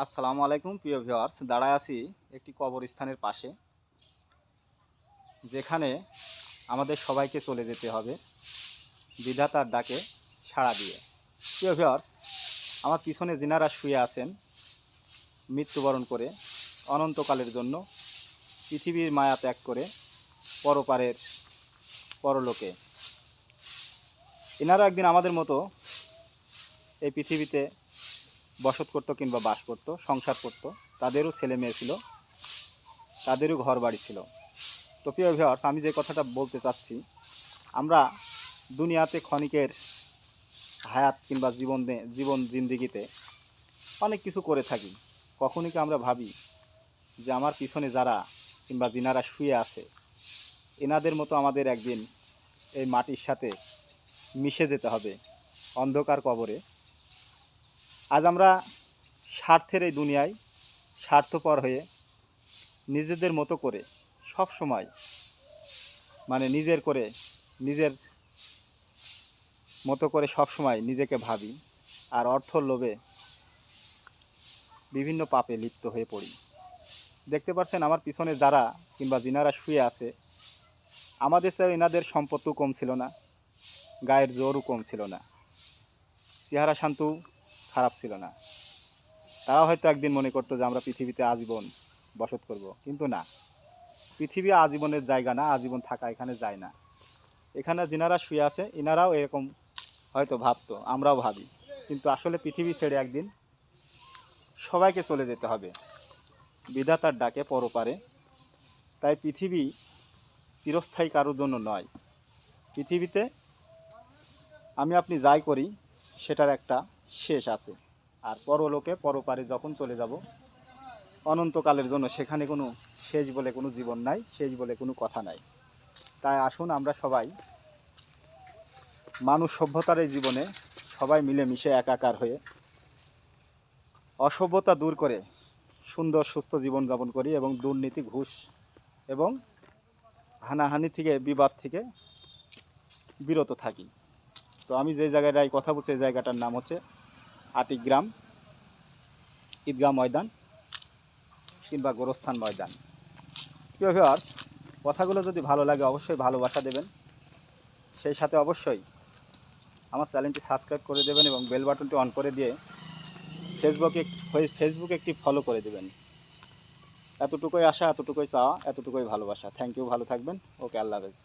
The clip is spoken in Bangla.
আসসালামু আলাইকুম প্রিয় ভিউয়ার্স, দাঁড়ায় আছি একটি কবরস্থানের পাশে, যেখানে আমাদের সবাইকে চলে যেতে হবে বিধাতার ডাকে সাড়া দিয়ে। প্রিয় ভিউয়ার্স, আমার পিছনে যিনারা শুয়ে আছেন মৃত্যুবরণ করে অনন্তকালের জন্য পৃথিবীর মায়া ত্যাগ করে পরপারের পরলোকে, এনারা একদিন আমাদের মতো এই পৃথিবীতে বসত করতো কিংবা বাস করতো, সংসার করতো, তাদেরও ছেলে মেয়ে ছিল, তাদেরও ঘর বাড়ি ছিল। তো প্রিয় ভিউয়ার্স, আমি যে কথাটা বলতে চাচ্ছি, আমরা দুনিয়াতে ক্ষণিকের হায়াত কিংবা জীবন জিন্দিগিতে অনেক কিছু করে থাকি। কখনই কি আমরা ভাবি যে আমার পিছনে যারা কিংবা যিনারা শুয়ে আছে এনাদের মতো আমাদের একদিন এই মাটির সাথে মিশে যেতে হবে অন্ধকার কবরে। আজ আমরা স্বার্থের এই দুনিয়ায় স্বার্থপর হয়ে নিজেদের মতো করে সব সময় নিজের মতো করে সব সময় নিজেকে ভাবি, আর অর্থর লোভে বিভিন্ন পাপে লিপ্ত হয়ে পড়ি। দেখতে পাচ্ছেন আমার পিছনে যারা কিংবা যিনারা শুয়ে আছে, আমাদের চেয়ে এনাদের সম্পত্তিও কম ছিল না, গায়ের জোরও কম ছিল না, চেহারা শান্তও খারাপ ছিল না। তারা হয়তো একদিন মনে করতো যে আমরা পৃথিবীতে আজীবন বসত করব, কিন্তু না, পৃথিবী আজীবনের জায়গা না, আজীবন থাকা এখানে যায় না। এখানে যিনারা শুয়ে আছে এনারাও এরকম হয়তো ভাবতো, আমরাও ভাবি, কিন্তু আসলে পৃথিবী ছেড়ে একদিন সবাইকে চলে যেতে হবে বিধাতার ডাকে পরপারে। তাই পৃথিবী চিরস্থায়ী কারোর জন্য নয়। পৃথিবীতে আমি আপনি যাই করি সেটার একটা শেষ আছে, আর পরলোকে পরপারে যখন চলে যাব অনন্তকালের জন্য, সেখানে কোনো শেষ বলে কোনো জীবন নাই, শেষ বলে কোনো কথা নাই। তাই আসুন আমরা সবাই মানুষ সভ্যতার এই জীবনে সবাই মিলেমিশে একাকার হয়ে অসভ্যতা দূর করে সুন্দর সুস্থ জীবনযাপন করি এবং দুর্নীতি, ঘুষ এবং হানাহানি থেকে, বিবাদ থেকে বিরত থাকি। তো আমি যে জায়গাটায় কথা বলছি এই জায়গাটার নাম হচ্ছে আটিগ্রাম ঈদগাহ ময়দান কিংবা গোরস্থান ময়দান। প্রিয় ভিউয়ার্স, কথাগুলো যদি ভালো লাগে অবশ্যই ভালোবাসা দেবেন, সেই সাথে অবশ্যই আমার চ্যানেলটি সাবস্ক্রাইব করে দেবেন এবং বেল বাটনটি অন করে দিয়ে ফেসবুকে একটি ফলো করে দেবেন। এতটুকুই আশা, এতটুকুই চাওয়া, এতটুকুই ভালোবাসা। থ্যাংক ইউ, ভালো থাকবেন। ওকে, আল্লাহ হাফেজ।